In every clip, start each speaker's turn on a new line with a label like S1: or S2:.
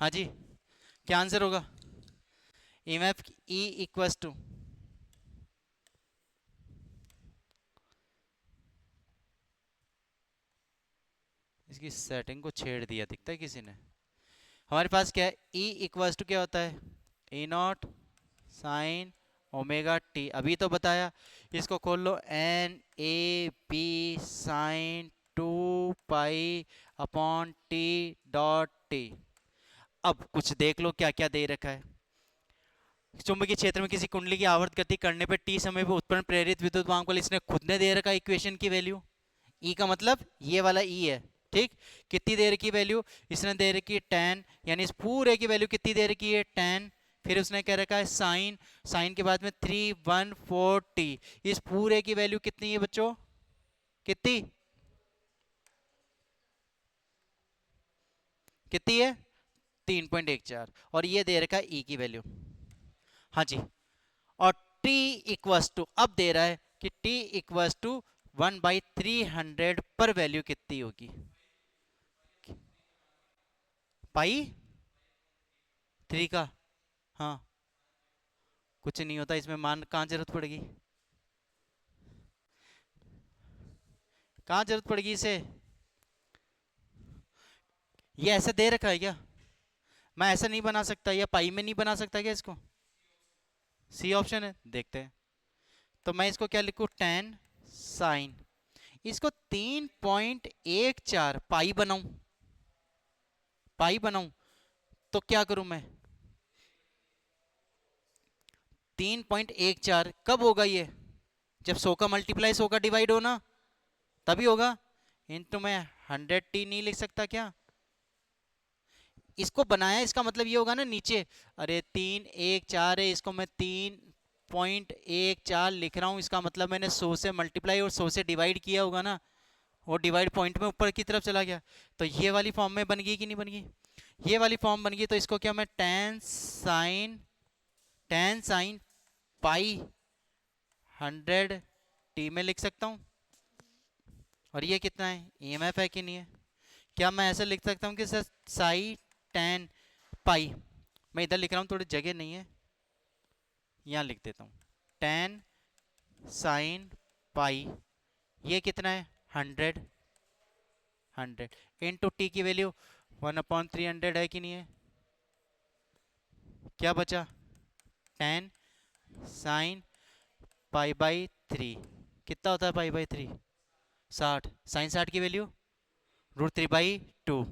S1: हाँ जी, क्या आंसर होगा? ईएमएफ ई इक्वल्स टू, इसकी सेटिंग को छेड़ दिया दिखता है किसी ने। हमारे पास क्या है? ई इक्वल्स टू क्या होता है? E naught sine omega T, अभी तो बताया। इसको खोल लो, N A B sine 2 pi upon T dot T. अब कुछ देख लो क्या क्या दे रखा है। चुंबकीय क्षेत्र में किसी कुंडली की आवर्त गति करने पर टी समय पर उत्पन्न प्रेरित विद्युत वाहन को इसने खुद ने दे रखा इक्वेशन की वैल्यू। ई का मतलब ये वाला ई है, ठीक। कितनी देर की वैल्यू इसने दे रखी है? 10, यानी इस पूरे की वैल्यू कितनी दे रखी है? 10। फिर उसने कह रखा है साइन, साइन के बाद में 314t। इस पूरे की वैल्यू कितनी है बच्चों? कितनी कितनी है? 3.14। और ये दे रखा है ई की वैल्यू। हाँ जी। और t इक्वस टू अब दे रहा है कि t इक्वस टू 1/300 पर वैल्यू कितनी होगी? पाई 3 का। हाँ, कुछ नहीं होता इसमें, मान कहाँ जरूरत पड़ेगी? कहाँ जरूरत पड़ेगी इसे? ये ऐसे दे रखा है क्या? मैं ऐसा नहीं बना सकता, या पाई में नहीं बना सकता क्या इसको? सी ऑप्शन है, देखते हैं। तो मैं इसको क्या लिखूं? 10 साइन, इसको 3.14 पाई बनाऊं, पाई बनाऊं। तो क्या करूं मैं? 3.14 कब होगा ये? जब 100 का मल्टीप्लाई 100 का डिवाइड हो ना, तभी होगा। इंटू मैं 100t नहीं लिख सकता क्या? इसको बनाया, इसका मतलब ये होगा ना नीचे। अरे 314 है, इसको मैं 3.14 लिख रहा हूँ, इसका मतलब मैंने 100 से मल्टीप्लाई और 100 से डिवाइड किया होगा ना। वो डिवाइड पॉइंट में ऊपर की तरफ चला गया। तो ये वाली फॉर्म में बन गई कि नहीं बन गई? ये वाली फॉर्म बन गई। तो इसको क्या मैं 10 साइन पाई 100t में लिख सकता हूँ। और ये कितना है? ईएमएफ है कि नहीं है? क्या मैं ऐसा लिख सकता हूँ कि सर साई 10 पाई, मैं इधर लिख रहा हूँ, थोड़ी जगह नहीं है, यहाँ लिख देता हूँ 10 साइन पाई, ये कितना है? 100 इंटू टी की वैल्यू 1/300 है कि नहीं है? क्या बचा? 10 साइन पाई/3, कितना होता है पाई/3? 60। साइन 60 की वैल्यू √3/2।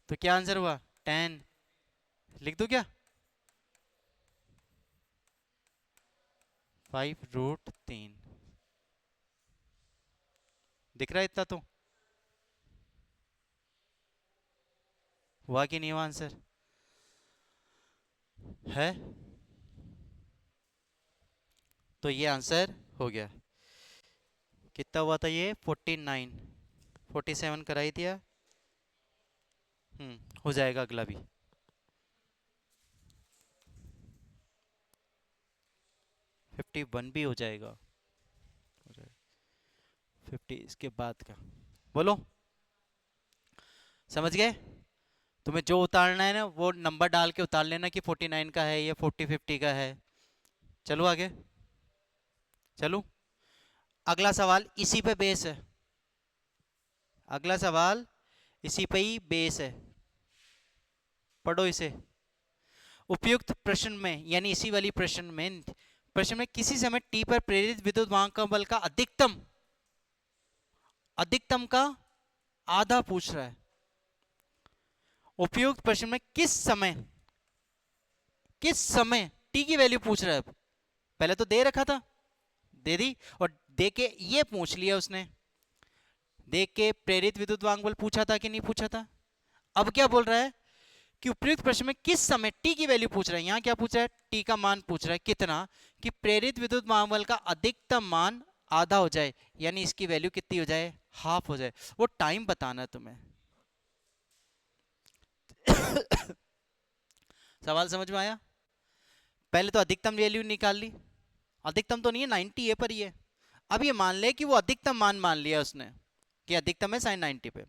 S1: तो क्या आंसर हुआ? 10। लिख दूं क्या? 5√3। दिख रहा है इतना तो? हुआ कि नहीं हुआ आंसर? है। तो ये आंसर हो गया। कितना हुआ था ये? 49। 47 कराई दिया। हो जाएगा अगला भी। 51 भी हो जाएगा। 50 इसके बाद का। बोलो, समझ गए? तुम्हें जो उतारना है ना, वो नंबर डाल के उतार लेना कि 49 का है या 40 50 का है। चलो आगे। चलो, अगला सवाल इसी पे बेस है। अगला सवाल इसी पे ही बेस है, पढ़ो इसे। उपयुक्त प्रश्न में, यानी इसी वाली प्रश्न में किसी समय टी पर प्रेरित विद्युत वाहक का बल का अधिकतम, अधिकतम का आधा पूछ रहा है। उपयुक्त प्रश्न में किस समय टी की वैल्यू पूछ रहा है। पहले तो दे रखा था, दे दी, और दे के ये पूछ लिया उसने। देख के प्रेरित विद्युत वाहक बल पूछा था कि नहीं पूछा था? अब क्या बोल रहा है कि उपयुक्त प्रश्न में किस समय टी की वैल्यू पूछ रहा है। यहां क्या पूछ रहा है? टी का मान पूछ रहा है। कितना? कि प्रेरित विद्युत वाहक बल का अधिकतम मान आधा हो जाए, यानी इसकी वैल्यू कितनी हो जाए? हाफ हो जाए। वो टाइम बताना है तुम्हें। सवाल समझ में आया? पहले तो अधिकतम वैल्यू निकाल ली। अधिकतम तो नहीं है, 90 है, पर ये अब ये मान ले कि वो अधिकतम मान लिया उसने कि अधिकतम है sin 90 पे।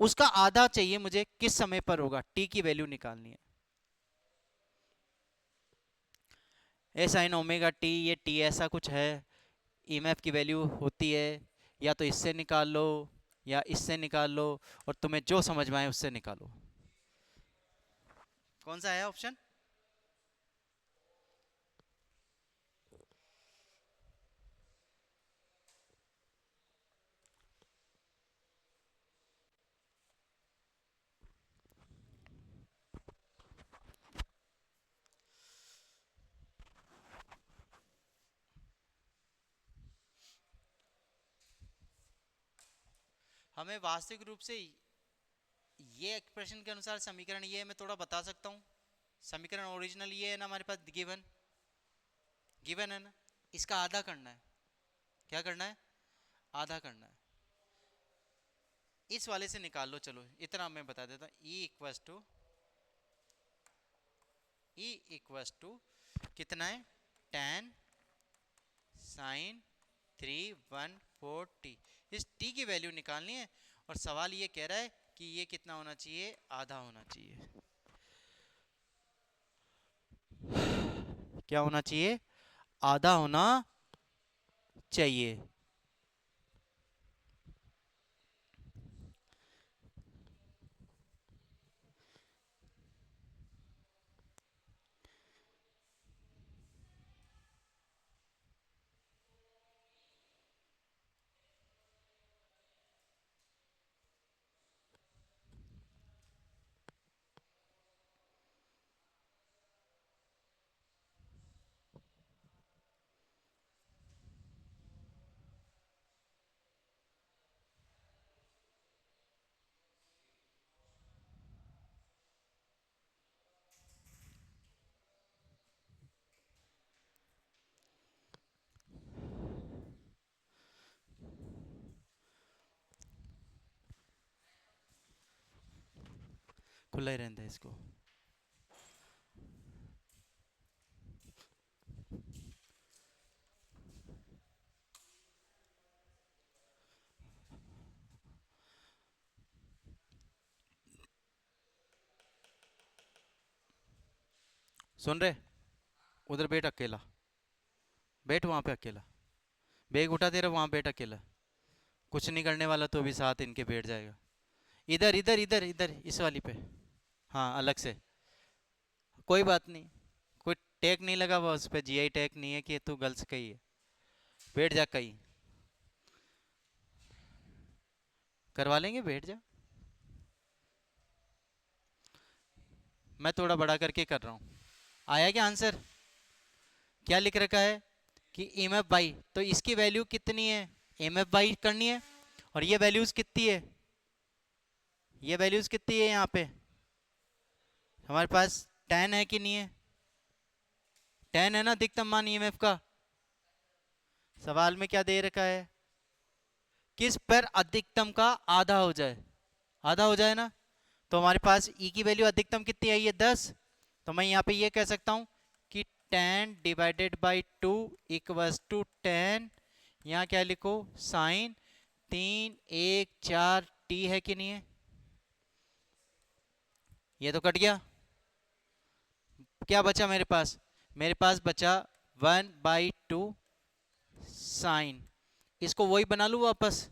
S1: उसका आधा चाहिए मुझे, किस समय पर होगा? टी की वैल्यू निकालनी है। ए साइन ओमेगा टी, ये टी ऐसा कुछ है, ईएमएफ की वैल्यू होती है, या तो इससे निकाल लो या इससे निकाल लो, और तुम्हें जो समझ में आए उससे निकालो। कौन सा है ऑप्शन? हमें वास्तविक रूप से ये एक्सप्रेशन के अनुसार समीकरण ये है, मैं थोड़ा बता सकता हूँ। समीकरण ओरिजिनल ये है ना हमारे पास, गिवन गिवन है ना, इसका आधा करना है। क्या करना है? आधा करना है। इस वाले से निकाल लो, चलो इतना मैं बता देता हूँ। ई इक्वस टू कितना है? Ten sine 314t। इस t की वैल्यू निकालनी है, और सवाल ये कह रहा है कि ये कितना होना चाहिए? आधा होना चाहिए। क्या होना चाहिए? आधा होना चाहिए। खुला ही रहता है इसको। सुन रहे? उधर बैठ अकेला, बैठ वहां पे अकेला, बैग उठा तेरा, वहां बैठ अकेला। कुछ नहीं करने वाला तो भी साथ इनके बैठ जाएगा। इधर इधर इधर इधर इस वाली पे। हाँ अलग से। कोई बात नहीं, कोई टैग नहीं लगा हुआ उस पे, जीआई टैग नहीं है कि तू गर्ल्स का ही है। बैठ जा कहीं, करवा लेंगे, बैठ जा। मैं थोड़ा बड़ा करके कर रहा हूँ। आया क्या आंसर? क्या लिख रखा है कि एम एफ बाई, तो इसकी वैल्यू कितनी है? एम एफ बाई करनी है। और ये वैल्यूज कितनी है? ये वैल्यूज कितनी है यहाँ पे हमारे पास? 10 है कि नहीं है? 10 है ना अधिकतम मान ईएमएफ का। सवाल में क्या दे रखा है? किस पर अधिकतम का आधा हो जाए। आधा हो जाए ना, तो हमारे पास ई की वैल्यू अधिकतम कितनी आई है? 10। तो मैं यहाँ पे ये कह सकता हूँ कि 10/2 इक्वल्स टू 10, यहाँ क्या लिखो? साइन 314t है कि नहीं है? ये तो कट गया। क्या बचा मेरे पास? मेरे पास बचा 1/2 साइन। इसको वही बना लूँ वापस,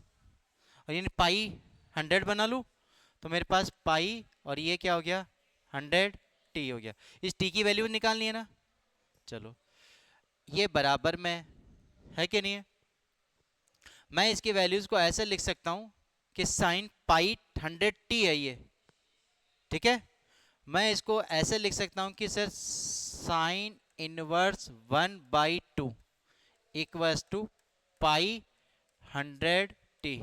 S1: और यानी पाई 100 बना लूँ, तो मेरे पास पाई और ये क्या हो गया? 100t हो गया। इस t की वैल्यू निकालनी है ना। चलो, ये बराबर में है कि नहीं है? मैं इसकी वैल्यूज को ऐसे लिख सकता हूँ कि साइन पाई 100t है ये, ठीक है। मैं इसको ऐसे लिख सकता हूँ कि sir sine inverse 1/2 equals to pi 100t।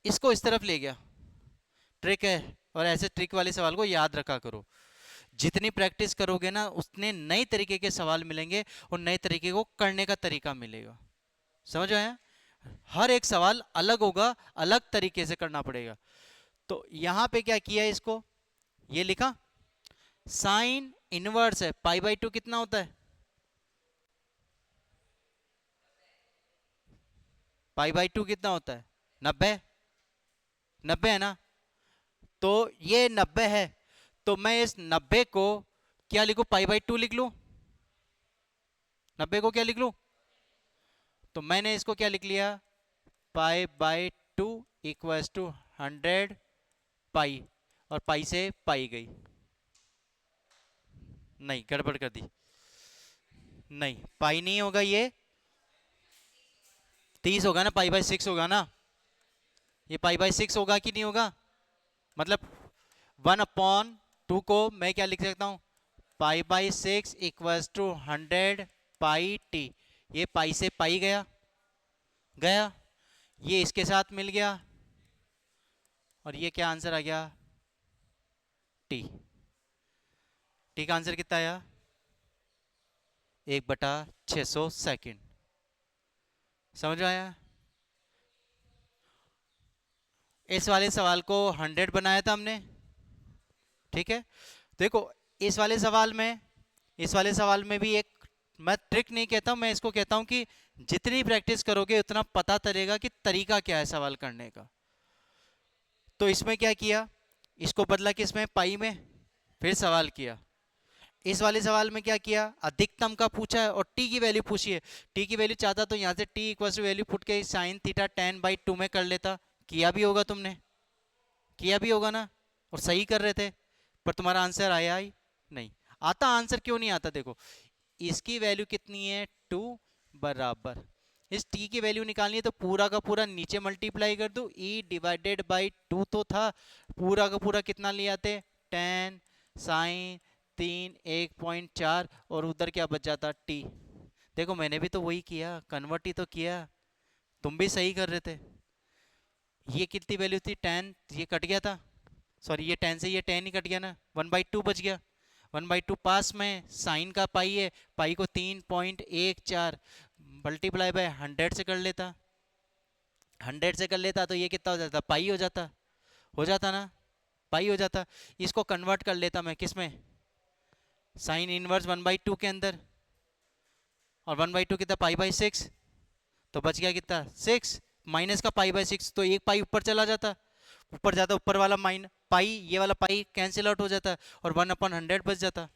S1: इसको इस तरफ ले गया। ट्रिक है, और ऐसे ट्रिक वाले सवाल को याद रखा करो। जितनी प्रैक्टिस करोगे ना, उतने नए तरीके के सवाल मिलेंगे, और नए तरीके को करने का तरीका मिलेगा। समझ आया? हर एक सवाल अलग होगा, अलग तरीके से करना पड़ेगा। तो यहां पे क्या किया है, इसको ये लिखा, साइन इनवर्स है पाई/2 कितना होता है? पाई/2 कितना होता है? 90। 90 है ना। तो ये 90 है, तो मैं इस 90 को क्या लिखूं? पाई/2 लिख लूं। 90 को क्या लिख लूं? तो मैंने इसको क्या लिख लिया, पाई बाई 2 इक्वल्स टू 100 पाई, और पाई से पाई गई। नहीं, गड़बड़ कर दी। नहीं, पाई नहीं होगा ये, 30 होगा ना, पाई बाई 6 होगा ना, ये पाई बाई 6 होगा कि नहीं होगा? मतलब 1/2 को मैं क्या लिख सकता हूँ, pi by 6 equals to 100 pi T. ये पाई से पाई गया, गया, ये इसके साथ मिल गया, और ये क्या आंसर आ गया, टी। टी का आंसर कितना आया, 1/600 सेकेंड। समझ में आया? इस वाले सवाल को 100 बनाया था हमने, ठीक है। देखो, इस वाले सवाल में, इस वाले सवाल में भी एक, मैं ट्रिक नहीं कहता हूं, मैं इसको कहता हूं कि जितनी प्रैक्टिस करोगे उतना पता चलेगा कि तरीका क्या है सवाल करने का। तो इसमें क्या किया, इसको बदला किसमें, पाई में, फिर सवाल किया। इस वाले सवाल में क्या किया, अधिकतम का पूछा है और टी की वैल्यू पूछी है। टी की वैल्यू चाहता तो यहाँ से T equal to value put के साइन थीटा 10/2 में कर लेता। किया भी होगा तुमने, किया भी होगा ना, और सही कर रहे थे, पर तुम्हारा आंसर आया ही नहीं। आता आंसर क्यों नहीं आता, देखो इसकी वैल्यू कितनी है, 2 बराबर, इस t की वैल्यू निकालनी है तो पूरा का पूरा नीचे मल्टीप्लाई कर दो, e डिवाइडेड बाई 2 तो था, पूरा का पूरा कितना ले आते, 10 साइन 3 1.4, और उधर क्या बच जाता, t। देखो मैंने भी तो वही किया, कन्वर्ट ही तो किया, तुम भी सही कर रहे थे। ये कितनी वैल्यू थी, 10, ये कट गया था, सॉरी ये 10 से ये 10 ही कट गया ना, 1/2 बच गया। 1/2 पास में, साइन का पाई है, पाई को 3.14 मल्टीप्लाई बाय 100 से कर लेता, 100 से कर लेता तो ये कितना हो जाता, पाई हो जाता ना, पाई हो जाता। इसको कन्वर्ट कर लेता मैं किस में, साइन इनवर्स 1/2 के अंदर, और 1/2 कितना, पाई बाई 6, तो बच गया कितना, 6, माइनस का पाई बाई 6, तो एक पाई ऊपर चला जाता, ऊपर जाता, ऊपर वाला माइन पाई, ये वाला पाई कैंसिल आउट हो जाता, और 1/100 बच जाता।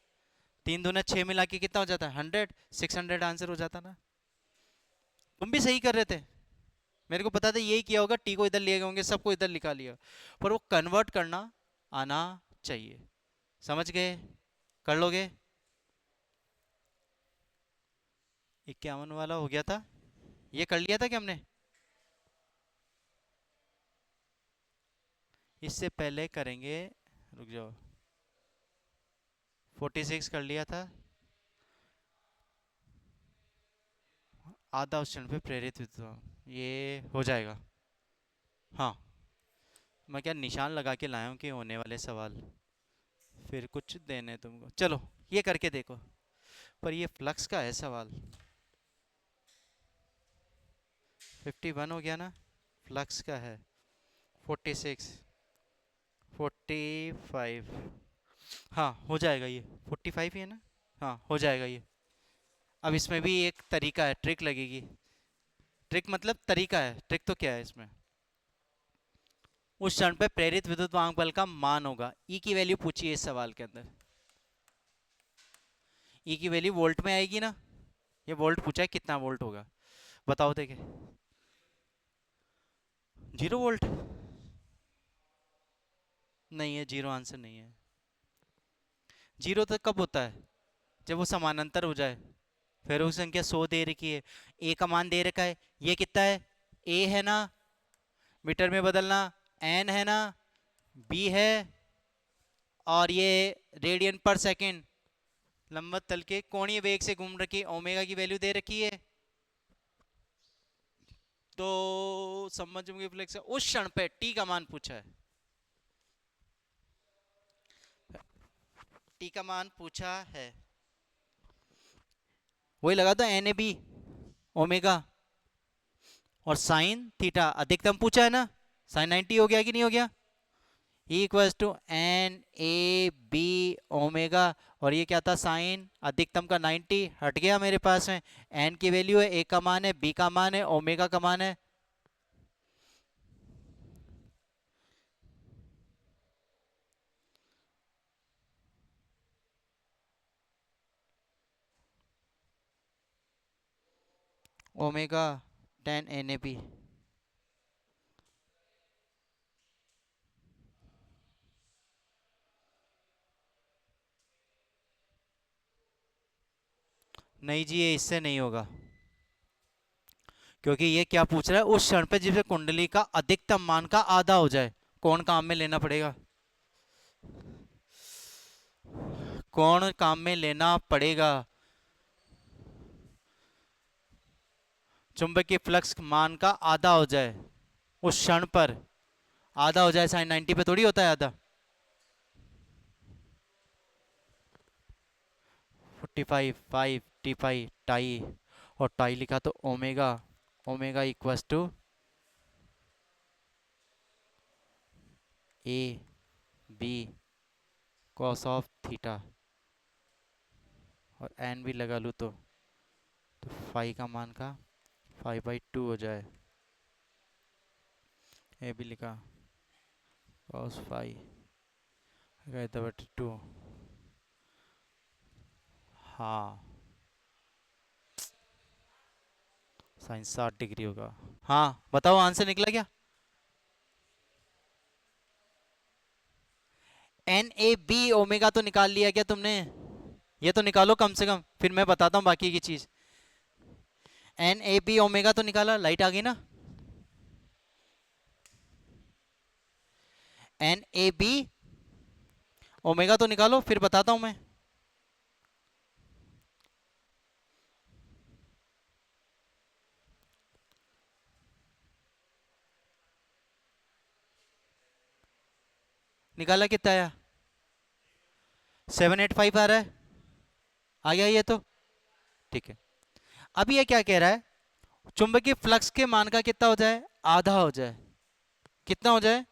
S1: 3 दूना 6 मिला के कितना हो जाता है, 100, 600 आंसर हो जाता ना। तुम भी सही कर रहे थे, मेरे को पता था यही किया होगा, टी को इधर लिए गए होंगे, सबको इधर लिखा लिया, पर वो कन्वर्ट करना आना चाहिए। समझ गए, कर लोगे। 51 वाला हो गया था, ये कर लिया था कि हमने, इससे पहले करेंगे, रुक जाओ, 46 कर लिया था, आधा उस क्षण पे प्रेरित हुआ, ये हो जाएगा। हाँ, मैं क्या निशान लगा के लाया हूँ कि होने वाले सवाल, फिर कुछ देने तुमको, चलो ये करके देखो। पर ये फ्लक्स का है सवाल, 51 हो गया ना, फ्लक्स का है 46, 45, हाँ हो जाएगा ये, 45 ही है ना, हाँ हो जाएगा ये। अब इसमें भी एक तरीका है, ट्रिक लगेगी, ट्रिक मतलब तरीका है, ट्रिक तो क्या है इसमें, उस क्षण पे प्रेरित विद्युत वाहक बल का मान होगा, ई की वैल्यू पूछी है इस सवाल के अंदर, ई की वैल्यू वोल्ट में आएगी ना, ये वोल्ट पूछा है, कितना वोल्ट होगा, बताओ देखे, 0 वोल्ट, नहीं है, जीरो आंसर नहीं है। जीरो तक कब होता है, जब वो समानांतर हो जाए, फिर वो संख्या 100 दे रखी है, ए का मान दे रखा है, ये कितना है, ए है ना, मीटर में बदलना, एन है ना, बी है, और ये रेडियन पर सेकंड लंबवत तल के कोणीय वेग से घूम रखी, ओमेगा की वैल्यू दे रखी है, तो समझ फ्लेक्स उस क्षण पे टी का मान पूछा है, टी का मान पूछा है, वही लगा दो, एन ए बी ओमेगा, और साइन थीटा अधिकतम पूछा है ना, साइन 90 हो गया कि नहीं हो गया, equals to N A B omega, और ये क्या था, साइन अधिकतम का 90 हट गया मेरे पास में, एन की वैल्यू है, ए का मान है, बी का मान है, ओमेगा का मान है, ओमेगा 10 NAP। नहीं जी, ये इससे नहीं होगा, क्योंकि ये क्या पूछ रहा है, उस क्षण पे जिसे कुंडली का अधिकतम मान का आधा हो जाए, कौन काम में लेना पड़ेगा, कौन काम में लेना पड़ेगा। चुंबकीय फ्लक्स मान का आधा हो जाए उस क्षण पर, आधा हो जाए, साइन 90 पे थोड़ी होता है आधा। 45, 5 T5 टाई, और टाई लिखा तो omega, omega equals to A B cos of theta, और एन भी लगा लूँ तो फाई का मान का 5/2 हो जाए, ए भी लिखा कॉस फाई गए तो 2। हाँ, साइन 60 डिग्री होगा। हाँ बताओ, आंसर निकला क्या? NAB ओमेगा तो निकाल लिया क्या तुमने? ये तो निकालो कम से कम, फिर मैं बताता हूँ बाकी की चीज। NAB ओमेगा तो निकाला, लाइट आ गई ना? NAB ओमेगा तो निकालो, फिर बताता हूँ मैं। निकाला कितना आया? 785 आ रहा है। आ गया ये तो, ठीक है। अब ये क्या कह रहा है, चुंबकीय फ्लक्स के मान का कितना हो जाए, आधा हो जाए। कितना हो जाए?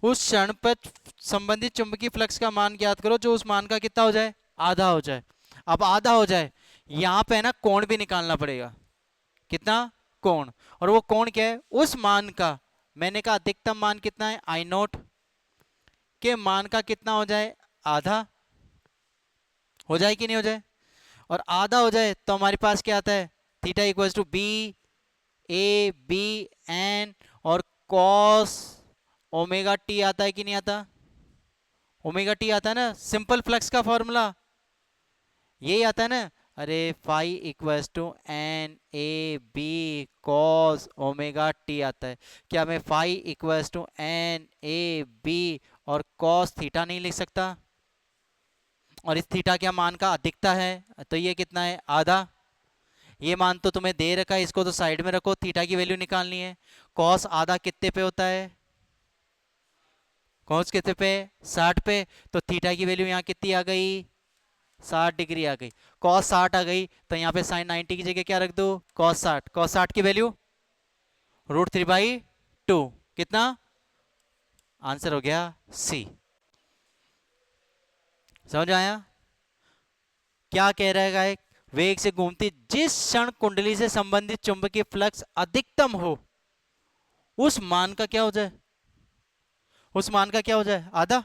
S1: उस क्षण पर संबंधित चुंबकीय फ्लक्स का मान ज्ञात करो जो उस मान का कितना हो जाए, आधा हो जाए। अब आधा हो जाए, यहां पे ना कोण भी निकालना पड़ेगा। कितना? कोण। और वो कोण क्या है, उस मान का, मैंने कहा अधिकतम मान कितना है, I0 के मान का कितना हो जाए, आधा। हो जाए कि नहीं हो जाए? और आधा हो जाए तो हमारे पास क्या आता है, theta equals to B, A, B, N, और कॉस ओमेगा टी आता है कि नहीं आता? ओमेगा टी आता है ना, सिंपल फ्लक्स का फॉर्मूला यही आता है ना। अरे phi equals to NAB cos omega T आता है। क्या मैं फाई इक्वल्स टू NAB और कॉस थीटा नहीं लिख सकता? और इस थीटा क्या मान का अधिकता है, तो ये कितना है, आधा। ये मान तो तुम्हें दे रखा है, इसको तो साइड में रखो, थीटा की वैल्यू निकालनी है। कॉस आधा कितने पे होता है, कॉस कितने पे, 60 पे। तो थीटा की वैल्यू यहाँ कितनी आ गई, 60 डिग्री आ गई। कॉस 60 आ गई, तो यहाँ पे साइन 90 की जगह क्या रख दो, कॉस 60। कॉस 60 की वैल्यू √3/2। कितना? आंसर हो गया सी। समझ आया? क्या कह रहा है गायक, वेग से घूमती जिस क्षण कुंडली से संबंधित चुंबकीय फ्लक्स अधिकतम हो, उस मान का क्या हो जाए, उस मान का क्या हो जाए, आधा।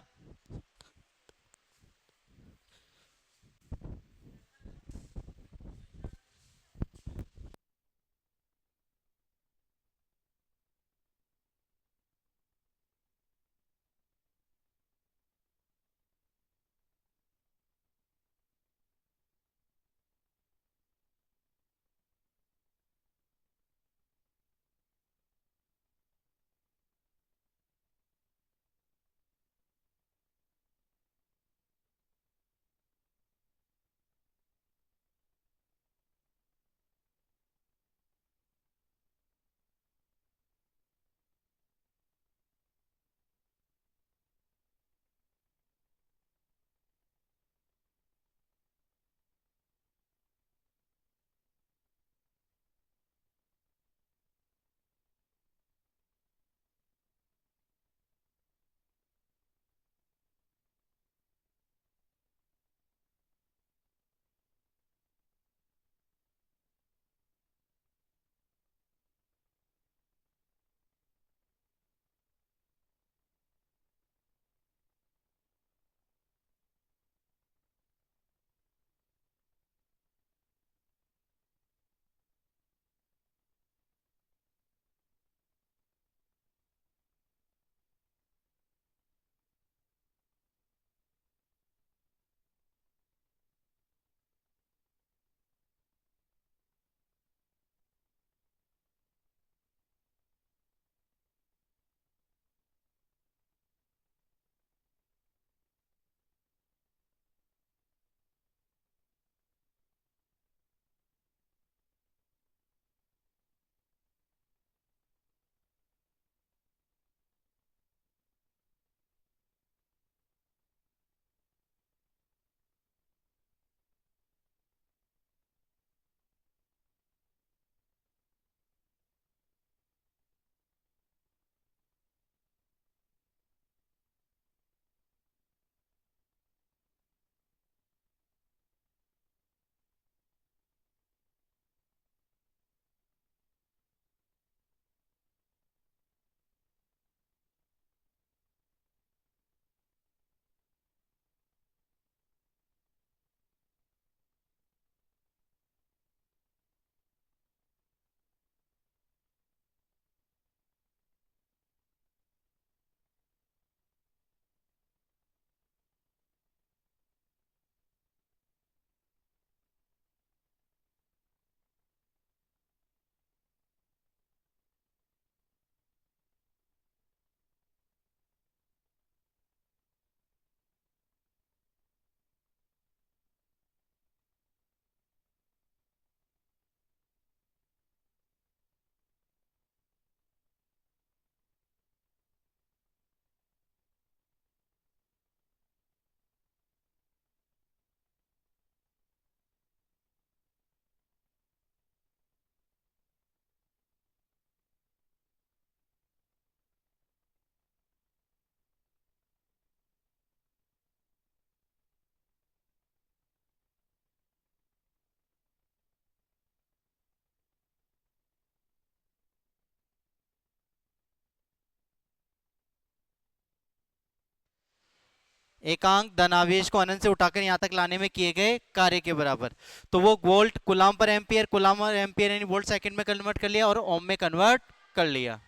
S1: एकांक धनावेश को अनंत से उठाकर यहां तक लाने में किए गए कार्य के बराबर। तो वो वोल्ट कुलाम पर एम्पियर, कुलाम और एम्पियर यानी वोल्ट सेकंड में कन्वर्ट कर लिया और ओम में कन्वर्ट कर लिया।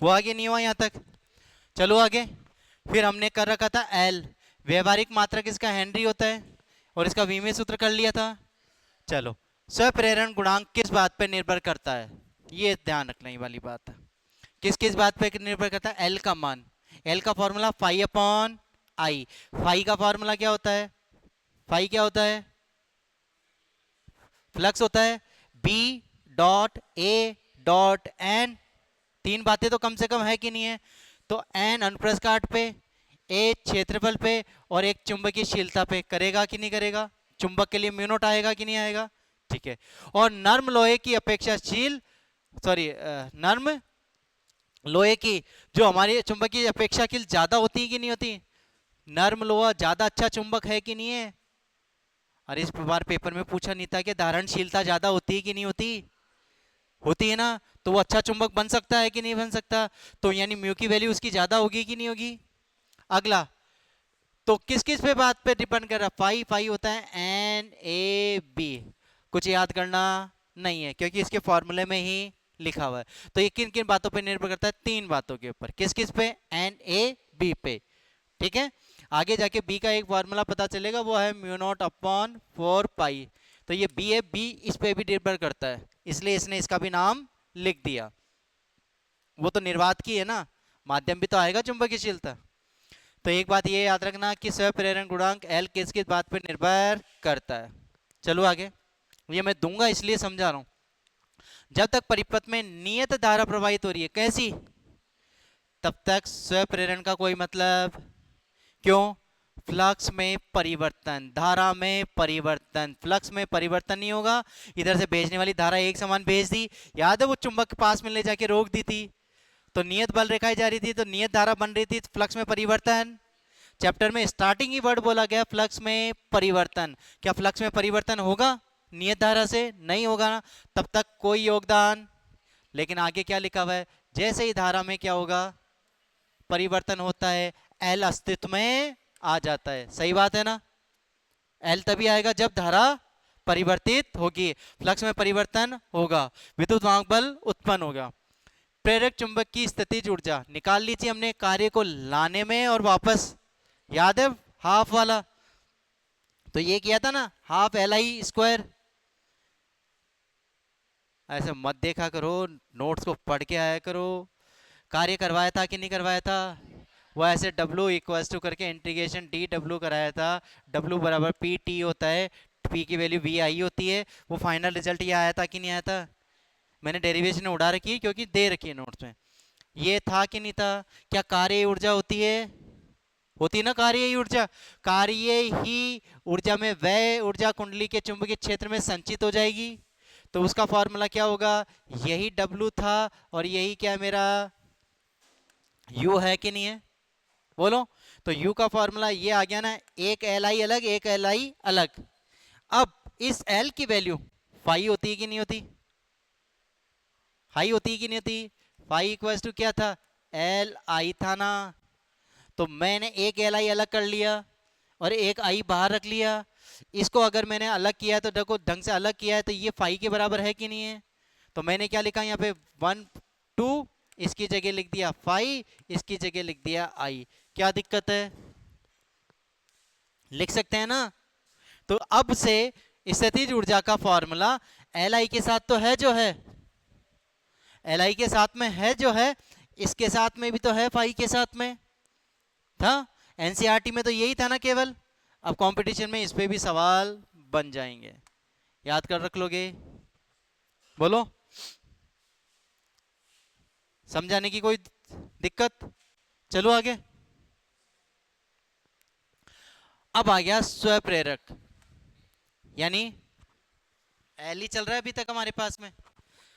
S1: वो आगे नहीं हुआ यहां तक, चलो आगे। फिर हमने कर रखा था एल, व्यवहारिक मात्रक इसका हेनरी होता है और इसका विमेय सूत्र कर लिया था। चलो, स्वप्रेरण गुणांक किस बात पर निर्भर करता है, ये ध्यान रखने वाली बात है। किस किस बात पर निर्भर करता है? एल का मान। एल का formula phi upon I. Phi का फॉर्मूला क्या होता है? फाई क्या होता है? फ्लक्स होता है B dot A dot N. तीन बातें तो कम से कम है कि नहीं है? तो एन अनुप्रस्थ काट पे, ए क्षेत्रफल पे और एक चुंबकीयशीलता पे करेगा कि नहीं करेगा? चुंबक के लिए म्यू नॉट आएगा कि नहीं आएगा? ठीक है। और नर्म लोहे की अपेक्षाशील, सॉरी, नर्म लोहे की जो हमारी चुंबकीय अपेक्षाशील ज्यादा होती है कि नहीं होती? नर्म लोहा ज्यादा अच्छा चुंबक है कि नहीं है? अरे इस बार पेपर में पूछा नहीं था कि धारणशीलता ज्यादा होती है कि नहीं होती? होती है ना, तो वो अच्छा चुंबक बन सकता है कि नहीं बन सकता? तो यानी म्यू की वैल्यू उसकी ज्यादा होगी कि नहीं होगी? अगला, तो किस किस पे बात पे डिपेंड कर रहा है? फाई, फाई होता है एन ए बी। कुछ याद करना नहीं है क्योंकि इसके फॉर्मूले में ही लिखा हुआ है। तो ये किन किन बातों पे निर्भर करता है? तीन बातों के ऊपर। किस किस पे? एन ए बी पे। ठीक है। आगे जाके बी का एक फॉर्मूला पता चलेगा, वो है म्यू नॉट अपॉन 4 पाई। तो ये बी है, बी इस पे भी निर्भर करता है, इसलिए इसने इसका भी नाम लिख दिया। वो तो निर्वात की है ना, माध्यम भी तो आएगा चुंबकीयशीलता। तो एक बात ये याद रखना कि स्वप्रेरण गुणांक एल किस किस बात पर निर्भर करता है। चलो आगे, ये मैं दूंगा इसलिए समझा रहा हूं। जब तक परिपथ में नियत धारा प्रवाहित हो रही है, कैसी? तब तक स्वप्रेरण का कोई मतलब। क्यों? फ्लक्स में परिवर्तन, धारा में परिवर्तन। फ्लक्स में परिवर्तन नहीं होगा, इधर से भेजने वाली धारा एक समान भेज दी। याद है वो चुंबक के पास में ले जाके रोक दी थी, तो नियत बल रेखाई जा रही थी, तो नियत धारा बन रही थी। फ्लक्स में परिवर्तन, चैप्टर में स्टार्टिंग ही वर्ड बोला गया फ्लक्स में परिवर्तन। क्या फ्लक्स में परिवर्तन होगा नियत धारा से? नहीं होगा ना, तब तक कोई योगदान। लेकिन आगे क्या लिखा हुआ है? जैसे ही धारा में क्या होगा? परिवर्तन होता है, एल अस्तित्व में आ जाता है। सही बात है ना? एल तभी आएगा जब धारा परिवर्तित होगी, फ्लक्स में परिवर्तन होगा, विद्युत वाहक बल उत्पन्न होगा। प्रेरक चुंबक की स्थितिज ऊर्जा निकाल ली थी हमने कार्य को लाने में और वापस, याद है हाफ वाला? तो ये किया था ना, हाफ एल आई स्क्वायर। ऐसे मत देखा करो, नोट्स को पढ़ के आया करो। कार्य करवाया था कि नहीं करवाया था? वो ऐसे W इक्वल्स टू करके इंटीग्रेशन डी डब्ल्यू कराया था। W बराबर पी टी होता है, पी की वैल्यू वी आई होती है। वो फाइनल रिजल्ट ये आया था कि नहीं आया था? मैंने डेरिवेशन उड़ा रखी है क्योंकि दे रखी है नोट्स में। ये था कि नहीं था? क्या कार्य ऊर्जा होती है? होती ना कार्य ही ऊर्जा। कार्य ही ऊर्जा में वह ऊर्जा कुंडली के चुंबकीय क्षेत्र में संचित हो जाएगी। तो उसका फॉर्मूला क्या होगा? यही W था और यही क्या मेरा U है कि नहीं है? बोलो। तो U का फॉर्मूला ये आ गया ना, एक Li अलग एक Li अलग। अब इस L की वैल्यू फाई होती है कि नहीं होती? हाई होती है कि नहीं होती? फाई इक्वल्स टू क्या था? Li था ना। तो मैंने एक Li अलग कर लिया और एक I बाहर रख लिया। इसको अगर मैंने अलग किया तो देखो ढंग से अलग किया है, तो ये फाई के बराबर है कि नहीं है? तो मैंने क्या लिखा यहाँ पे 1 2, इसकी जगह लिख दिया फाई, इसकी जगह लिख दिया I। क्या दिक्कत है? लिख सकते हैं ना। तो अब से स्थितिज ऊर्जा का फॉर्मूला Li के साथ तो है जो है, Li के साथ में है जो है, इसके साथ में भी तो है फाई के साथ में था। एनसीईआरटी में तो यही था ना केवल। अब कंपटीशन में इस पे भी सवाल बन जाएंगे, याद कर रख लोगे? बोलो, समझाने की कोई दिक्कत? चलो आगे। अब आ गया स्वप्रेरक, यानी एल ही चल रहा है अभी तक हमारे पास में।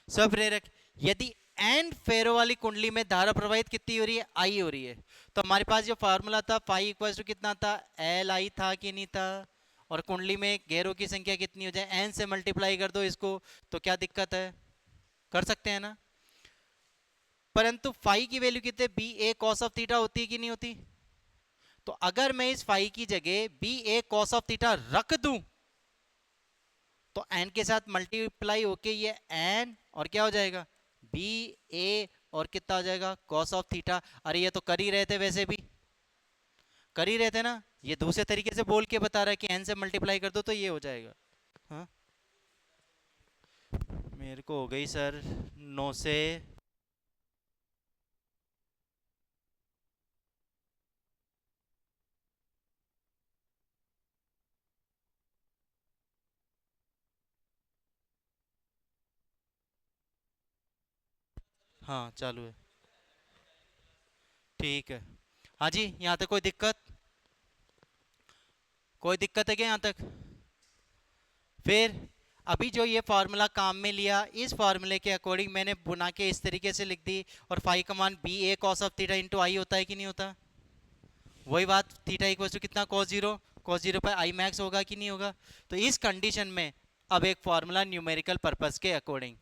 S1: स्वप्रेरक, यदि एन फेरो वाली कुंडली में धारा प्रवाहित कितनी हो रही है? आई हो रही है। तो हमारे पास जो फार्मूला था फाई इक्वल टू कितना था? एल आई था कि नहीं था? और कुंडली में घेरों की संख्या कितनी हो जाए? एन से मल्टीप्लाई कर दो इसको, तो क्या दिक्कत है? कर सकते हैं ना। परंतु फाई की वैल्यू कितने, B A cos of theta होती है कि नहीं होती? तो अगर मैं इस फाई की जगह B A cos of theta रख दूं तो एन के साथ मल्टीप्लाई होके ये एन और क्या हो जाएगा, बी ए और कितना हो जाएगा कॉस ऑफ थीटा। अरे ये तो कर ही रहे थे, वैसे भी कर ही रहे थे ना, ये दूसरे तरीके से बोल के बता रहा है कि एन से मल्टीप्लाई कर दो तो ये हो जाएगा। हाँ मेरे को हो गई सर 9 से। हाँ चालू है, ठीक है। हाँ जी, यहाँ तक कोई दिक्कत? कोई दिक्कत है क्या यहाँ तक? फिर अभी जो ये फार्मूला काम में लिया, इस फार्मूले के अकॉर्डिंग मैंने बुना के इस तरीके से लिख दी, और फाई का मान B A cos of theta into I होता है कि नहीं होता? वही बात, थीटा इक्वल टू कितना कॉस जीरो पर आई मैक्स होगा कि नहीं होगा? तो इस कंडीशन में अब एक फार्मूला न्यूमेरिकल पर्पस के according,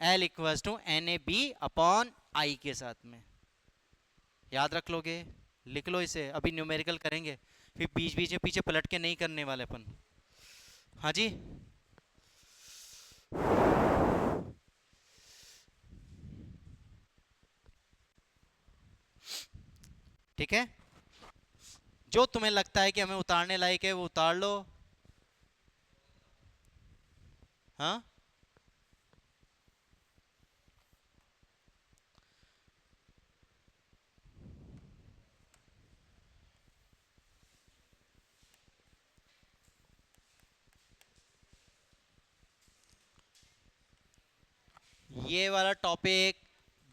S1: L equal to N A B upon I के साथ में, याद रख लोगे, लिख लो इसे, अभी न्यूमेरिकल करेंगे, फिर बीच बीच में पीछे पलट के नहीं करने वाले अपन। हाँ जी, ठीक है, जो तुम्हें लगता है कि हमें उतारने लायक है वो उतार लो। हाँ ये वाला टॉपिक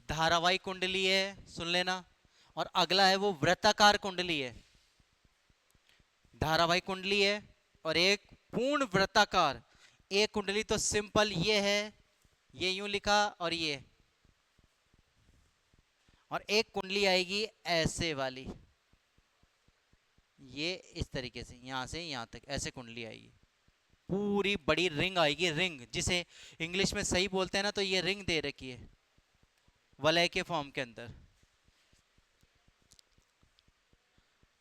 S1: धारावाहिक कुंडली है, सुन लेना, और अगला है वो वृत्ताकार कुंडली है। धारावाहिक कुंडली है और एक पूर्ण वृत्ताकार। एक कुंडली तो सिंपल ये है, ये यूं लिखा और ये, और एक कुंडली आएगी ऐसे वाली, ये इस तरीके से यहां से यहां तक ऐसे कुंडली आएगी, पूरी बड़ी रिंग आएगी, रिंग जिसे इंग्लिश में सही बोलते हैं ना, तो ये रिंग दे रखी है वलय के फॉर्म के अंदर।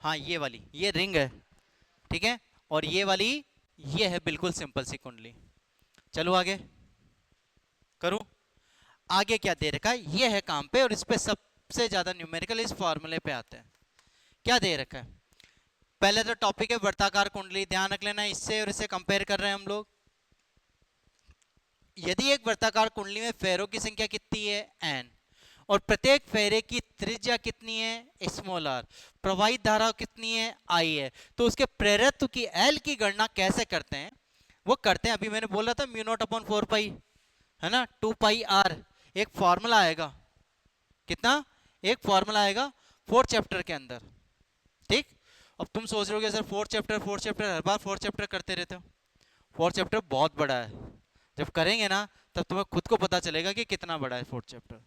S1: हाँ ये वाली ये रिंग है, ठीक है, और ये वाली ये है बिल्कुल सिंपल सी कुंडली। चलो आगे करूं, आगे क्या दे रखा है, ये है काम पे, और इस पे सबसे ज्यादा न्यूमेरिकल इस फॉर्मूले पे आते हैं। क्या दे रखा है, पहले तो टॉपिक है वर्ताकार कुंडली, ध्यान रख लेना, इससे और इससे कंपेयर कर रहे हैं हम लोग। यदि एक वर्ताकार कुंडली में फेरों की संख्या कितनी है, एन, और प्रत्येक फेरे की त्रिज्या कितनी है, स्मॉल आर, प्रवाहित धारा कितनी है, आई है, तो उसके प्रेरत्व की एल की गणना कैसे करते हैं, वो करते हैं, अभी मैंने बोला था म्यू नॉट अपॉन 4 पाई, है ना, 2 पाई आर, एक फॉर्मूला आएगा, कितना, एक फॉर्मूला आएगा 4th चैप्टर के अंदर, ठीक। अब तुम सोच रहे हो सर 4th चैप्टर हर बार 4th चैप्टर करते रहते हो, 4th चैप्टर बहुत बड़ा है, जब करेंगे ना तब तुम्हें खुद को पता चलेगा कि कितना बड़ा है 4th चैप्टर।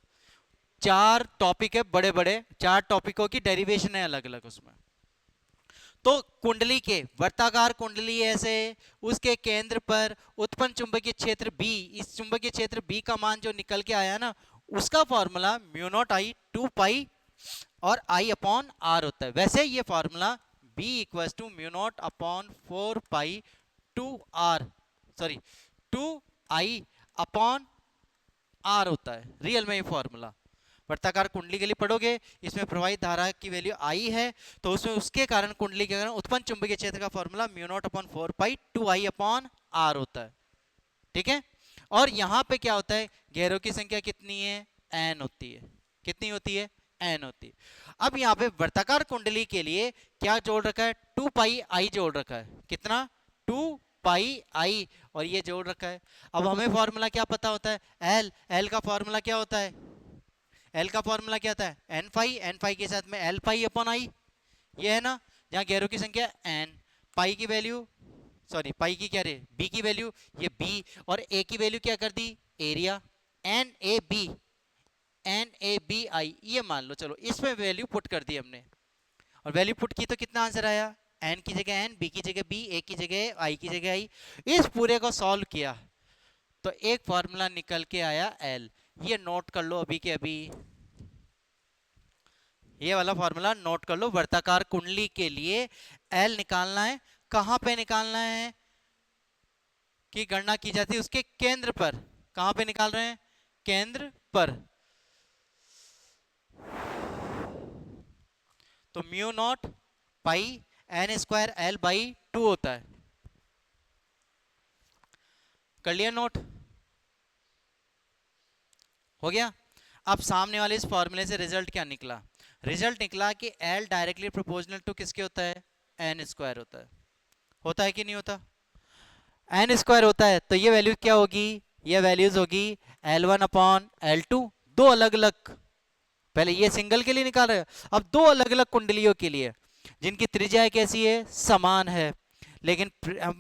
S1: 4 टॉपिक है बड़े बड़े, 4 टॉपिकों की डेरिवेशन है अलग अलग उसमें। तो कुंडली के वर्ताकार कुंडली ऐसे, उसके केंद्र पर उत्पन्न चुंबकीय क्षेत्र बी, इस चुंबकीय क्षेत्र बी का मान जो निकल के आया ना, उसका formula mu naught I 2 pi और आई अपॉन आर होता है। वैसे ये formula B equal to mu naught upon 4 pi 2 R, sorry 2 I upon R होता है रियल में ये फॉर्मूला। वर्ताकार कुंडली के लिए पढ़ोगे, इसमें प्रवाहित धारा की वैल्यू आई है, तो उसमें उसके कारण कुंडली के कारण उत्पन्न चुंबकीय क्षेत्र का formula mu naught upon 4 pi 2 I upon R होता है, ठीक है। और यहाँ पे क्या होता है, घेरों की संख्या कितनी है, एन होती है, कितनी होती है, एन होती है। अब यहाँ पे वर्ताकार कुंडली के लिए क्या जोड़ रखा है, 2 पाई आई जोड़ रखा है, कितना, 2 पाई आई, और ये जोड़ रखा है। अब हमें फॉर्मूला क्या पता होता है, एल, एल का फॉर्मूला क्या होता है, एल का फॉर्मूला क्या था, एन फाई, एन फाई के साथ में एल पाई अपॉन आई, ये है ना, जहाँ घेरों की संख्या एन, पाई की वैल्यू, सॉरी पाई की क्या रहे, बी की वैल्यू ये बी, और ए की वैल्यू क्या कर दी, area, N A B, N A B I, ये मान लो, चलो इसमें वैल्यू पुट कर दी हमने, और वैल्यू पुट की तो कितना आंसर आया, एन की जगह एन, बी की जगह बी, ए की जगह आई की जगह आई। इस पूरे को सॉल्व किया तो एक फॉर्मूला निकल के आया एल, ये नोट कर लो अभी के अभी, ये वाला फॉर्मूला नोट कर लो। वर्ताकार कुंडली के लिए एल निकालना है, कहां पे निकालना है की गणना की जाती है? उसके केंद्र पर। कहां पे निकाल रहे हैं? केंद्र पर। तो mu naught pi N square L by 2 होता है। कर लिया नोट? हो गया। अब सामने वाले इस फॉर्मूले से रिजल्ट क्या निकला? रिजल्ट निकला कि एल डायरेक्टली प्रोपोर्शनल टू किसके होता है? एन स्क्वायर होता है। होता है कि नहीं होता? एन स्क्वायर होता है तो ये वैल्यू क्या होगी? ये वैल्यूज होगी L1 अपॉन L2। दो अलग अलग, पहले ये सिंगल के लिए निकाल रहे हैं, अब दो अलग अलग कुंडलियों के लिए जिनकी त्रिज्या कैसी है? समान है, लेकिन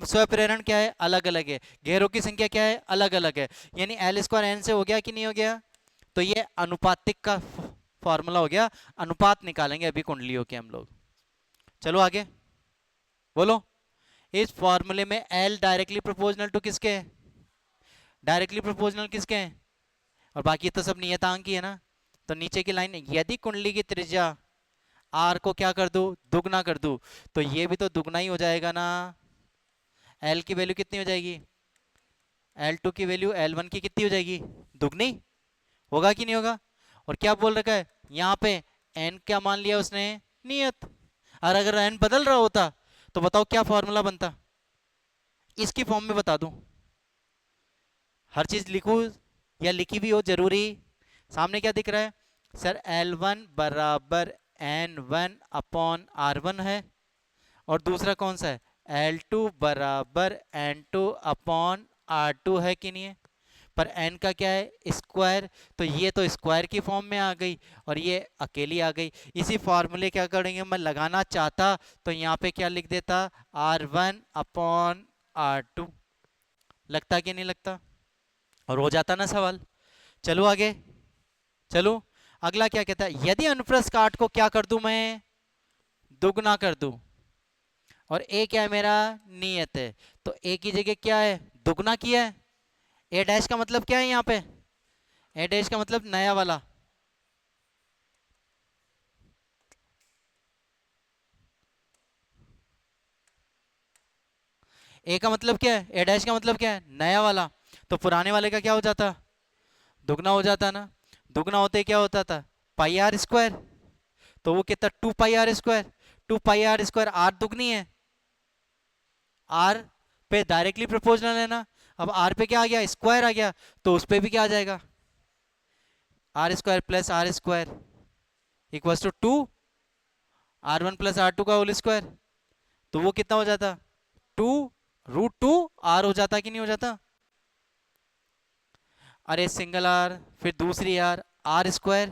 S1: स्वप्रेरण क्या है? अलग अलग है। घेरों की संख्या क्या है? अलग अलग है। यानी एल स्क्वायर एन से हो गया कि नहीं हो गया? तो ये अनुपातिक का फॉर्मूला हो गया। अनुपात निकालेंगे अभी कुंडलियों के हम लोग। चलो आगे बोलो। इस फॉर्मूले में एल डायरेक्टली प्रोपोर्शनल टू किसके है? डायरेक्टली प्रोपोर्शनल किसके हैं? और बाकी तो सब नियतांक ही है ना। तो नीचे की लाइन, यदि कुंडली की त्रिज्या आर को क्या कर दूं? दुगना कर दूं, तो ये भी तो दुगना ही हो जाएगा ना। एल की वैल्यू कितनी हो जाएगी? L2 की वैल्यू L1 की कितनी हो जाएगी? दुगनी। होगा कि नहीं होगा? और क्या बोल रखा है यहाँ पे? n क्या मान लिया उसने? नियत। और अगर n बदल रहा होता तो बताओ क्या फॉर्मूला बनता? इसकी फॉर्म में बता दूं। हर चीज लिखूं या लिखी भी हो जरूरी? सामने क्या दिख रहा है सर? L1 बराबर N1 अपॉन R1 है, और दूसरा कौन सा है? L2 बराबर N2 अपॉन R2 है कि नहीं है? पर n का क्या है? स्क्वायर। तो ये तो स्क्वायर की फॉर्म में आ गई और ये अकेली आ गई। इसी फॉर्मूले क्या करेंगे, मैं लगाना चाहता तो यहाँ पे क्या लिख देता? R1 upon R2। लगता कि नहीं लगता? और हो जाता ना सवाल। चलो आगे। चलो अगला क्या कहता है? यदि अनुप्रस्थ काट को क्या कर दूं मैं? दुगना कर दूं। और ए क्या है मेरा? नियत है। तो ए की जगह क्या है? दुगना किया है। ए डैश का मतलब क्या है यहाँ पे? ए डैश का मतलब नया वाला। ए का मतलब क्या है? ए डैश का मतलब क्या है? नया वाला। तो पुराने वाले का क्या हो जाता? दुगना हो जाता ना। दुगना होते क्या होता था? Pi R square. तो वो कितना? 2 pi R square. 2 pi R square, R दुगनी है, आर पे डायरेक्टली प्रोपोर्शनल है ना। अब आर पे क्या आ गया? स्क्वायर आ गया, तो उस पे भी क्या आ जाएगा? R square plus R square equal to 2 R1 plus R2 का होल स्क्वायर। तो वो कितना हो जाता? 2√2 R हो जाता कि नहीं हो जाता? अरे सिंगल आर, फिर दूसरी R, R square,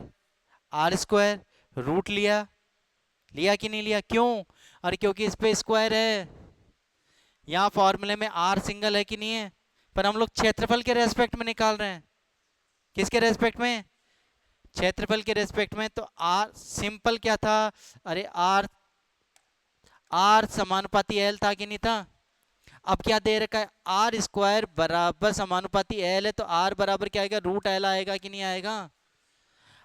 S1: R square root लिया। लिया कि नहीं लिया? क्यों? अरे क्योंकि इस पे स्क्वायर है। यहाँ फॉर्मूले में आर सिंगल है कि नहीं है? पर हम लोग क्षेत्रफल के रेस्पेक्ट में निकाल रहे हैं। किसके रेस्पेक्ट में? क्षेत्रफल के रेस्पेक्ट में। तो आर सिंपल क्या था? अरे आर, आर समानुपाती एल था कि नहीं था? अब क्या दे रखा है? आर स्क्वायर बराबर समानुपाती एल है, तो आर बराबर क्या आएगा? रूट एल आएगा कि नहीं आएगा?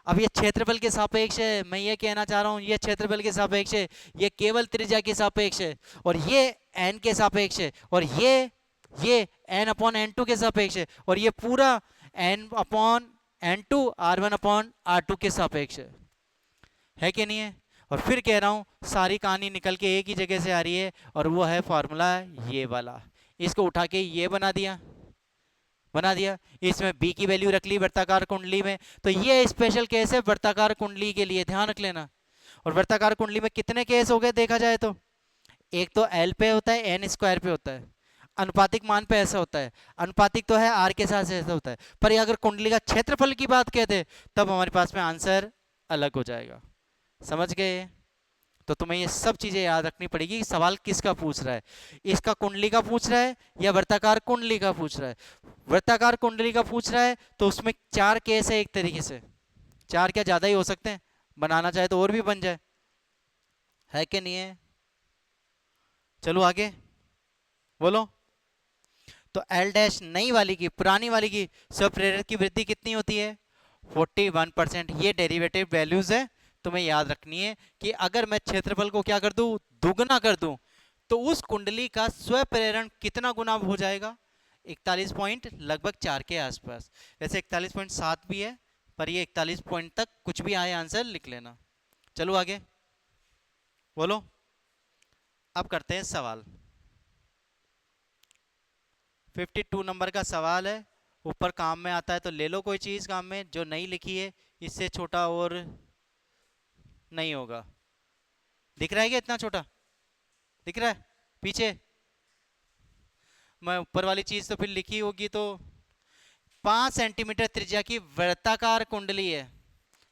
S1: अब ये क्षेत्रफल के सापेक्ष है, मैं ये कहना चाह रहा हूं, ये क्षेत्रफल के सापेक्ष है, ये केवल त्रिज्या के सापेक्ष है, और ये एन के सापेक्ष है, और ये एन अपॉन एन टू के सापेक्ष है, और ये पूरा N upon N two R1 upon R2 के सापेक्ष है कि नहीं है? और फिर कह रहा हूं सारी कहानी निकल के एक ही जगह से आ रही है, और वो है फॉर्मूला ये वाला। इसको उठा के ये बना दिया। इसमें बी की वैल्यू रख ली वृत्ताकार कुंडली में। तो ये स्पेशल केस है वृत्ताकार कुंडली के लिए, ध्यान रख लेना। और वृत्ताकार कुंडली में कितने केस हो गए देखा जाए तो? एक तो एल पे होता है, एन स्क्वायर पे होता है, अनुपातिक मान पे ऐसा होता है, अनुपातिक तो है आर के साथ ऐसा होता है। पर ये अगर कुंडली का क्षेत्रफल की बात कहते तब हमारे पास में आंसर अलग हो जाएगा। समझ गए? तो तुम्हें ये सब चीजें याद रखनी पड़ेगी कि सवाल किसका पूछ रहा है। इसका कुंडली का पूछ रहा है या वृत्ताकार कुंडली का पूछ रहा है? वृत्ताकार कुंडली का पूछ रहा है तो उसमें 4 केस है एक तरीके से। 4 क्या ज्यादा ही हो सकते हैं, बनाना चाहे तो और भी बन जाए, है कि नहीं है? चलो आगे बोलो। तो एल डैश नई वाली की, पुरानी वाली की स्वप्रेरक की वृद्धि कितनी होती है? 41%। ये डेरिवेटिव वैल्यूज है तुम्हें याद रखनी है कि अगर मैं क्षेत्रफल को क्या कर दूं, दुगना कर दूं, तो उस कुंडली का स्वप्रेरण कितना गुना हो जाएगा, 41 पॉइंट लगभग 4 के आसपास। वैसे 41.7 भी है, पर ये 41 पॉइंट तक कुछ भी आए आंसर लिख लेना। चलो आगे बोलो। अब करते हैं सवाल। 52 नंबर का सवाल है, ऊपर काम में आता है तो ले लो कोई चीज काम में, जो नहीं लिखी है इससे छोटा और नहीं होगा। दिख रहा है क्या, इतना छोटा दिख रहा है पीछे? मैं ऊपर वाली चीज तो फिर लिखी होगी तो। 5 सेंटीमीटर त्रिज्या की वृत्ताकार कुंडली है,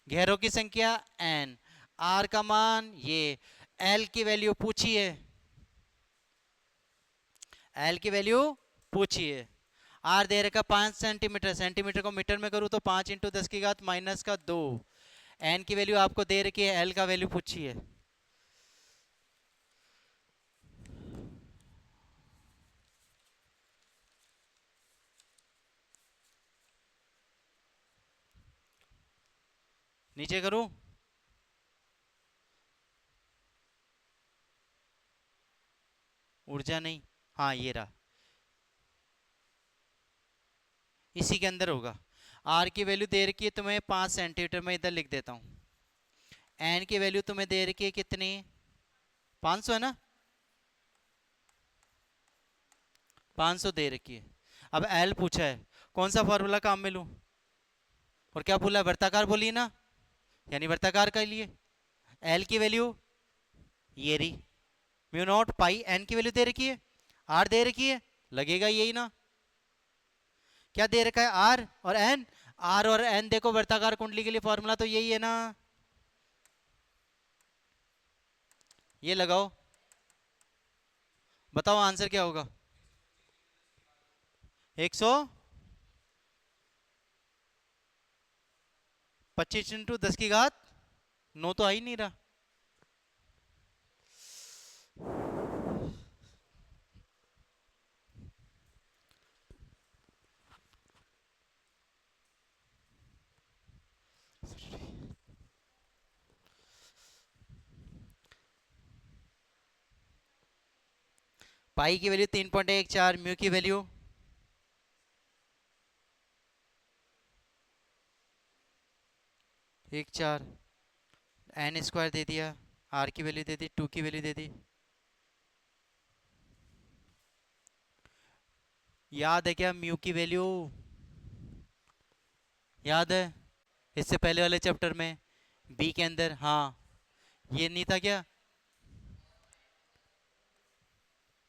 S1: घेरों की संख्या n, r का मान ये, l की वैल्यू पूछिए, l की वैल्यू पूछिए। r दे रखा 5 सेंटीमीटर, सेंटीमीटर को मीटर में करूँ तो 5 × 10⁻⁻²। n की वैल्यू आपको दे रखी है, l का वैल्यू पूछिए। नीचे करूं? ऊर्जा नहीं, हाँ ये रहा, इसी के अंदर होगा। आर की वैल्यू दे रखी है तुम्हें 5 सेंटीमीटर, में इधर लिख देता हूँ। एन की वैल्यू तुम्हें दे रखी है कितनी, 500 है ना, 500 दे रखी है। अब एल पूछा है, कौन सा फॉर्मूला काम में लूं, और क्या बोला, वर्ताकार बोलिए ना, यानी वर्ताकार के लिए एल की वैल्यू ये रही, म्यू नॉट पाई, एन की वैल्यू दे रखी है, आर दे रखी है, लगेगा यही ना, क्या दे रखा है, आर और एन। आर और एन देखो, वर्ताकार कुंडली के लिए फॉर्मूला तो यही है ना, ये लगाओ, बताओ आंसर क्या होगा। 125 × 10⁻9 तो आ ही नहीं रहा। पाई की वैल्यू 3.14, म्यू की वैल्यू 1/4, एन स्क्वायर दे दिया, आर की वैल्यू दे दी, 2 की वैल्यू दे दी। याद है क्या म्यू की वैल्यू, याद है इससे पहले वाले चैप्टर में, बी के अंदर, हाँ ये नहीं था क्या,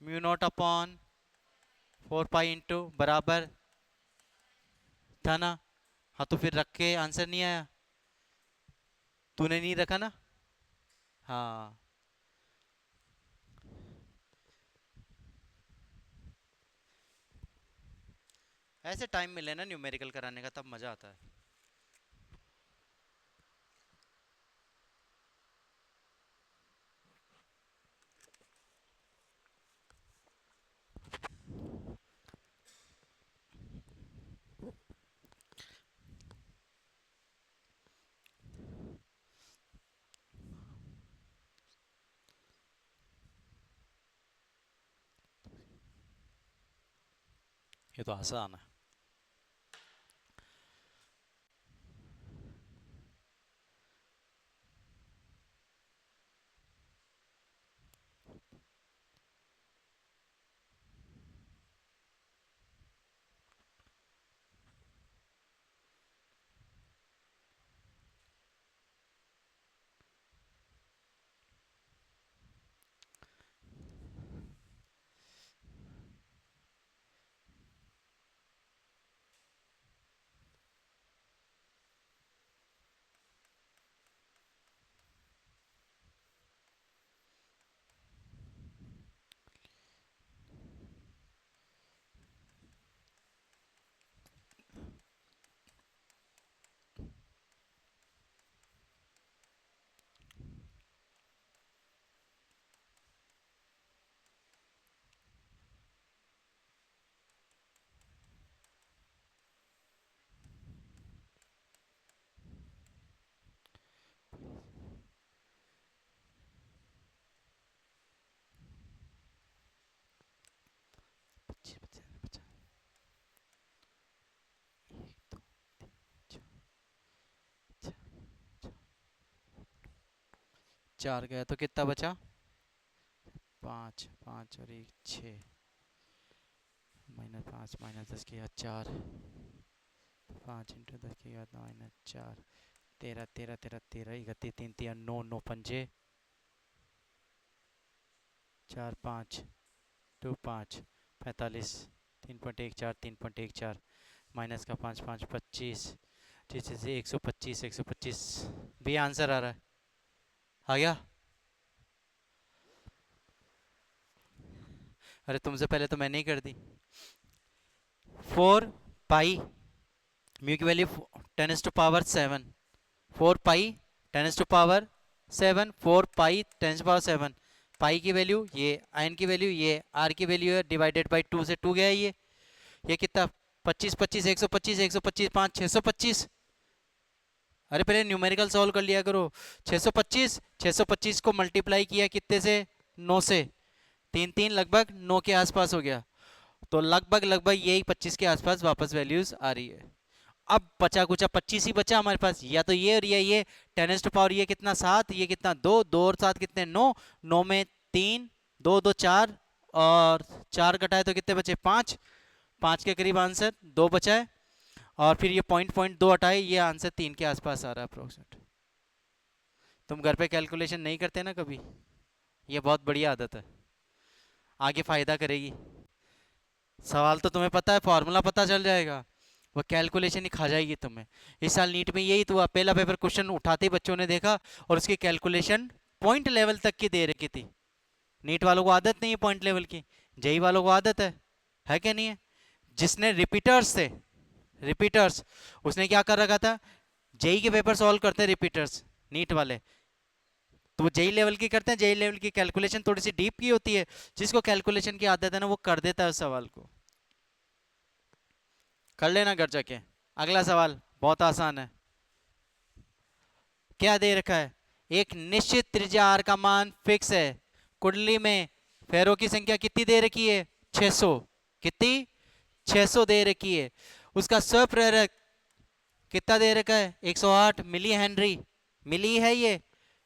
S1: mu naught upon 4 pi into बराबर था ना। हाँ तो फिर रख के आंसर नहीं आया, तूने नहीं रखा ना। हाँ ऐसे टाइम मिले ना न्यूमेरिकल कराने का, तब मजा आता है। ये तो आसान है। 4 गया तो कितना बचा? 5, 5 और 1 6, -5 -10^4, 5 × 10^-4, 13 13 13 13, 31 3 3 9 9 पंजे 4 5 2 5 45, 3.14 3.14, माइनस का 5 5 25, ठीक से 125 125 भी आंसर आ रहा है। आ गया? अरे तुमसे पहले तो मैंने ही कर दी। 4 पाई म्यू की वैल्यू 10⁻7, 4 पाई 10⁻7, 4 पाई 10⁻7, पाई की वैल्यू ये, आयन की वैल्यू ये, आर की वैल्यू है, डिवाइडेड बाई 2 से 2 गया ये कितना? 25 25 125 125 5 625। अरे पहले न्यूमेरिकल सॉल्व कर लिया करो। 625 को मल्टीप्लाई किया कितने से? 9 से, 3 3 लगभग 9 के आसपास हो गया, तो लगभग लगभग यही 25 के आसपास वापस वैल्यूज आ रही है। अब बचा कुचा 25 ही बचा हमारे पास, या तो ये और ये 10⁻, ये कितना 7, ये कितना 2, 2 और 7 कितने 9, 9 में 3, 2 2 4 और 4 कटाए तो कितने बचे? 5, 5 के करीब आंसर 2 बचा है, और फिर ये पॉइंट 2 हटाए, ये आंसर 3 के आसपास आ रहा है अप्रोक्सीमेट। तुम घर पे कैलकुलेशन नहीं करते ना कभी, ये बहुत बढ़िया आदत है, आगे फायदा करेगी। सवाल तो तुम्हें पता है, फॉर्मूला पता चल जाएगा, वो कैलकुलेशन ही खा जाएगी तुम्हें। इस साल नीट में यही तो हुआ, पहला पेपर क्वेश्चन उठाते ही बच्चों ने देखा और उसकी कैलकुलेशन पॉइंट लेवल तक की दे रखी थी। नीट वालों को आदत नहीं है पॉइंट लेवल की, जेई वालों को आदत है क्या नहीं है? जिसने रिपीटर्स थे, रिपीटर्स, उसने क्या कर रखा था? जेई के पेपर सॉल्व करते हैं रिपीटर्स, नीट वाले तो वो जेई लेवल की करते हैं। जेई लेवल की कैलकुलेशन थोड़ी सी डीप की होती है, जिसको कैलकुलेशन की आदत है ना वो कर देता है उस सवाल को। कर लेना घर जाके। अगला सवाल बहुत आसान है, क्या दे रखा है? एक निश्चित त्रिज्या आर का मान फिक्स है, कुंडली में फेरों की संख्या कितनी दे रखी है? 600। कितनी? 600 दे रखी है। उसका स्वप्रेरक कितना दे रखा है? 108 मिली हेनरी, मिली है ये,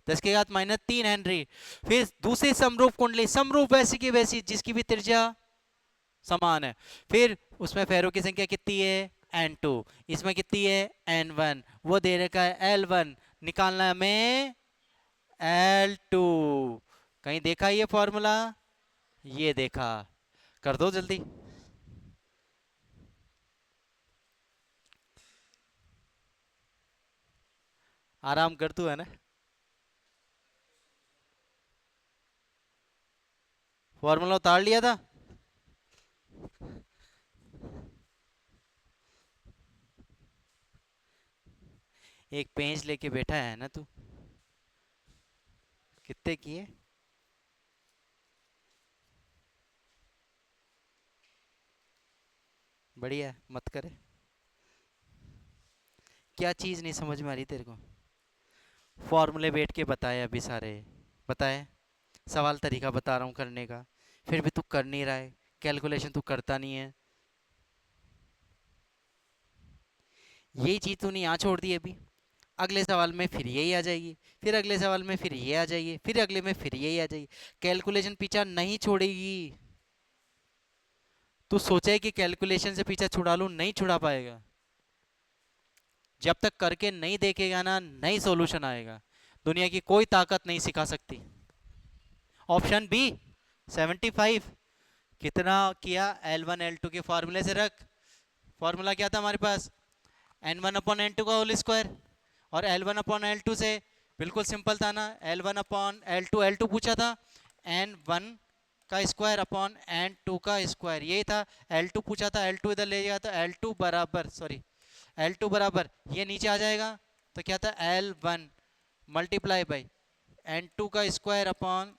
S1: 10⁻³ हेनरी। फिर दूसरी समरूप कुंडली, समरूप वैसी की वैसी जिसकी भी त्रिज्या समान है, फिर उसमें फेरों की संख्या कितनी है? N2। इसमें कितनी है? N1। वो दे रखा है L1, निकालना है हमें L2। कहीं देखा ये फॉर्मूला? ये देखा, कर दो जल्दी। आराम कर तू, है ना? फॉर्मूला उतार लिया था? एक पेंच लेके बैठा है ना तू? कितने किए? बढ़िया, मत करे। क्या चीज नहीं समझ में आ रही तेरे को? फॉर्मूले बैठ के बताए अभी सारे, बताए, सवाल तरीका बता रहा हूँ करने का, फिर भी तू कर नहीं रहा है, कैलकुलेशन तू करता नहीं है। यही चीज तूने यहाँ छोड़ दी अभी, अगले सवाल में फिर यही आ जाएगी, फिर अगले सवाल में फिर ये आ जाएगी, फिर अगले में फिर यही आ जाएगी। कैलकुलेशन पीछा नहीं छोड़ेगी। तू सोचे कि कैलकुलेशन से पीछा छुड़ा लूं, नहीं छुड़ा पाएगा। जब तक करके नहीं देखेगा ना, नहीं सॉल्यूशन आएगा। दुनिया की कोई ताकत नहीं सिखा सकती। Option B 75। कितना किया? L1 L2 के फॉर्मूले से रख। फॉर्मूला क्या था हमारे पास? N1/N2 का होल स्क्वायर, और L1/L2 से बिल्कुल सिंपल था ना, L1/L2, L2 पूछा था, N1 का स्क्वायर अपॉन N2 का स्क्वायर, यही था। L2 पूछा था, L2 इधर ले गया तो L2 बराबर, सॉरी, L2 बराबर ये नीचे आ जाएगा, तो क्या था? L1 मल्टीप्लाई बाई N2 का स्क्वायर अपॉन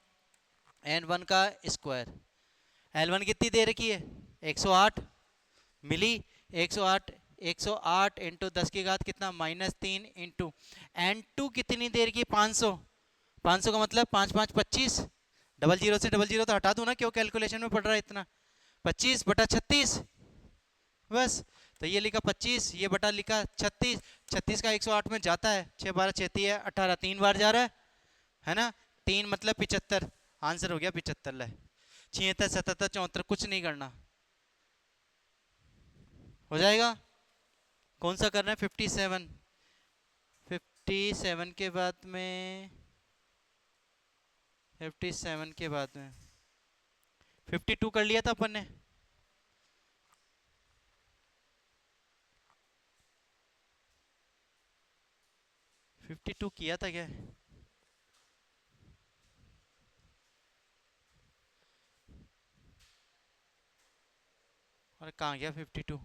S1: N1 का स्क्वायर। L1 कितनी दे रखी है? 108 मिली, 108, 108 इंटू 10 की घात कितना? -3 इंटू N2 कितनी देर की? 500। 500 का मतलब 5 5 25, डबल जीरो से डबल जीरो तो हटा दूं ना, क्यों कैलकुलेशन में पड़ रहा है इतना? 25/36, बस। तो ये लिखा 25, ये बटा लिखा 36, 36 का 108 में जाता है, 6 12 36 है 18, 3 बार जा रहा है ना? 3 मतलब 75, आंसर हो गया 75। ले 76 77 74, कुछ नहीं करना, हो जाएगा। कौन सा करना है? 57। 57 के बाद में, 57 के बाद में 52 कर लिया था अपन ने। 52 किया था क्या? और कहाँ गया 52?